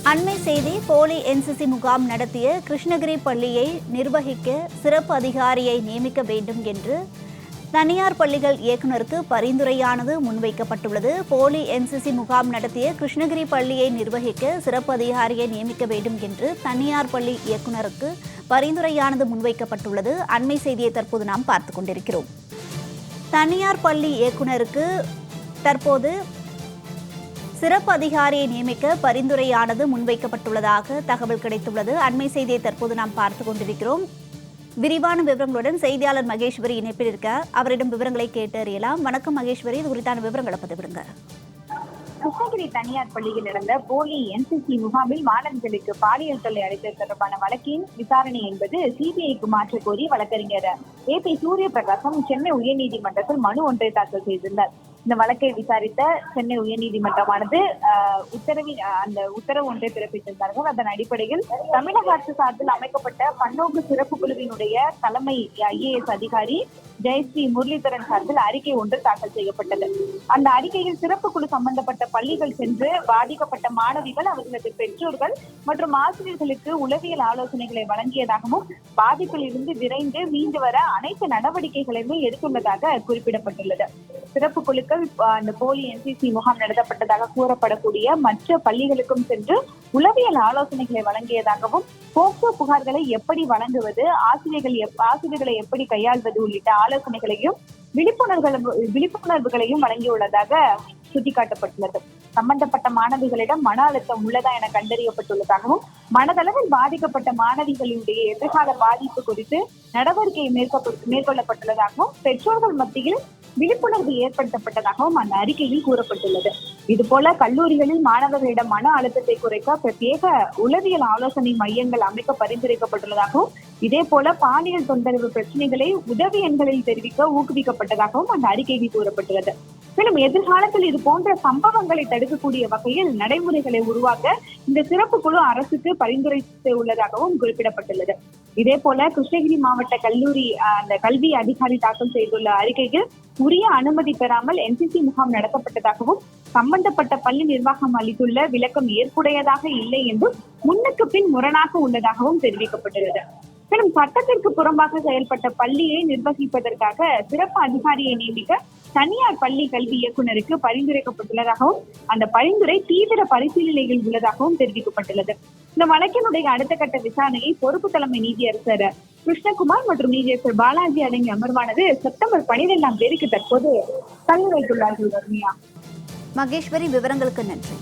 அண்மை செய்தி. போலி என்சிசி முகாம் நடத்திய கிருஷ்ணகிரி பள்ளியை நிர்வகிக்க சிறப்பு அதிகாரியை நியமிக்க வேண்டும் என்று தனியார் பள்ளிகள் இயக்குநருக்கு பரிந்துரையானது முன்வைக்கப்பட்டுள்ளது. போலி என்சிசி முகாம் நடத்திய கிருஷ்ணகிரி பள்ளியை நிர்வகிக்க சிறப்பு அதிகாரியை நியமிக்க வேண்டும் என்று தனியார் பள்ளி இயக்குநருக்கு பரிந்துரையானது முன்வைக்கப்பட்டுள்ளது. அண்மை செய்தியை தற்போது நாம் பார்த்துக் கொண்டிருக்கிறோம். தனியார் பள்ளி இயக்குநருக்கு தற்போது சிறப்பு அதிகாரியை நியமிக்க பரிந்துரையானது முன்வைக்கப்பட்டுள்ளதாக தகவல் கிடைத்துள்ளது. அண்மை செய்தியை தற்போது நாம் பார்த்துக் கொண்டிருக்கிறோம். விரிவான விவரங்களுடன் செய்தியாளர் மகேஸ்வரி இணைப்பில் இருக்க அவரிடம் விவரங்களை கேட்டு அறியலாம். வணக்கம் மகேஸ்வரி, இது குறித்தான விவரங்களை பதிவிடுங்க. கிருஷ்ணகிரி தனியார் பள்ளியில் நடந்த போலி என்சிசி முகாமில் மாணவர்களுக்கு பாலியல் தொல்லை அளித்தது தொடர்பான வழக்கின் விசாரணை என்பது சிபிஐக்கு மாற்ற கோரி வழக்கறிஞர் ஏபி சூரிய பிரகாசம் சென்னை உயர்நீதிமன்றத்தில் மனு ஒன்றை தாக்கல் செய்திருந்தார். இந்த வழக்கை விசாரித்த சென்னை உயர்நீதிமன்றமானது உத்தரவு ஒன்றை பிறப்பித்திருந்தார்கள். அதன் அடிப்படையில் தமிழக அரசு சார்பில் அமைக்கப்பட்ட பன்னோக்கு சிறப்பு குழுவினுடைய தலைமை IAS அதிகாரி ஜெயஸ்ரீ முரளிதரன் சார்பில் அறிக்கை ஒன்று தாக்கல் செய்யப்பட்டது. அந்த அறிக்கையில் சிறப்பு குழு சம்பந்தப்பட்ட பள்ளிகள் சென்று பாதிக்கப்பட்ட மாணவிகள், அவர்களது பெற்றோர்கள் மற்றும் ஆசிரியர்களுக்கு உளவியல் ஆலோசனைகளை வழங்கியதாகவும் பாதிப்பில் இருந்து விரைந்து மீண்டு வர அனைத்து நடவடிக்கைகளையுமே எடுத்துள்ளதாக குறிப்பிடப்பட்டுள்ளது. சிறப்பு குழுக்கள் அந்த போலி என்சிசி முகாம் நடத்தப்பட்டதாக கூறப்படக்கூடிய மற்ற பள்ளிகளுக்கும் சென்று உளவியல் ஆலோசனைகளை வழங்கியதாகவும், போக்சோ புகார்களை எப்படி வழங்குவது, ஆசிரியர்களை எப்படி கையாள்வது உள்ளிட்ட ஆலோசனைகளையும் விழிப்புணர்வுகளையும் வழங்கியுள்ளதாக சுட்டிக்காட்டப்பட்டுள்ளது. சம்பந்தப்பட்ட மாணவிகளிடம் மன அழுத்தம் உள்ளதா என கண்டறியப்பட்டுள்ளதாகவும், மனதளவில் பாதிக்கப்பட்ட மாணவிகளுடைய எதிர்கால பாதிப்பு குறித்து நடவடிக்கை மேற்கொள்ளப்பட்டுள்ளதாகவும், பெற்றோர்கள் மத்தியில் விழிப்புணர்வு ஏற்படுத்தப்பட்டதாகவும் அந்த அறிக்கையில் கூறப்பட்டுள்ளது. இதுபோல கல்லூரிகளில் மாணவர்களிடம் மன அழுத்தத்தை குறைக்க பிரத்யேக உளவியல் ஆலோசனை மையங்கள் அமைக்க பரிந்துரைக்கப்பட்டுள்ளதாகவும், இதே போல பாலியல் தொந்தரவு பிரச்சனைகளை உதவி எண்களில் தெரிவிக்க ஊக்குவிக்கப்பட்டதாகவும் அந்த அறிக்கையில் கூறப்பட்டுள்ளது. மேலும் எதிர்காலத்தில் இது போன்ற சம்பவங்களை தடுக்கக்கூடிய வகையில் நடைமுறைகளை உருவாக்க இந்த சிறப்பு குழு அரசுக்கு பரிந்துரைத்து உள்ளதாகவும் குறிப்பிடப்பட்டுள்ளது. இதே போல கிருஷ்ணகிரி மாவட்ட கல்வி அதிகாரி தாக்கல் செய்துள்ள அறிக்கையில் உரிய அனுமதி பெறாமல் என்சிசி முகாம் நடத்தப்பட்டதாகவும், சம்பந்தப்பட்ட பள்ளி நிர்வாகம் அளித்துள்ள விளக்கம் ஏற்புடையதாக இல்லை என்றும் முன்னுக்கு பின் முரணாக உள்ளதாகவும் தெரிவிக்கப்பட்டுள்ளது. மேலும் சட்டத்திற்கு புறம்பாக செயல்பட்ட பள்ளியை நிர்வகிப்பதற்காக சிறப்பு அதிகாரியை நியமிக்க தனியார் பள்ளி கல்வி இயக்குநருக்கு பரிந்துரைக்கப்பட்டுள்ளதாகவும், அந்த பரிந்துரை தீவிர பரிசீலனையில் உள்ளதாகவும் தெரிவிக்கப்பட்டுள்ளது. இந்த வழக்கினுடைய அடுத்த கட்ட விசாரணையை பொறுப்பு தலைமை நீதியரசர் கிருஷ்ணகுமார் மற்றும் நீதியரசர் பாலாஜி அடங்கிய அமர்வானது செப்டம்பர் 12ஆம் தேதிக்கு தற்போது தள்ளி வைத்துள்ளார்கள். மகேஸ்வரி, விவரங்களுக்கு நன்றி.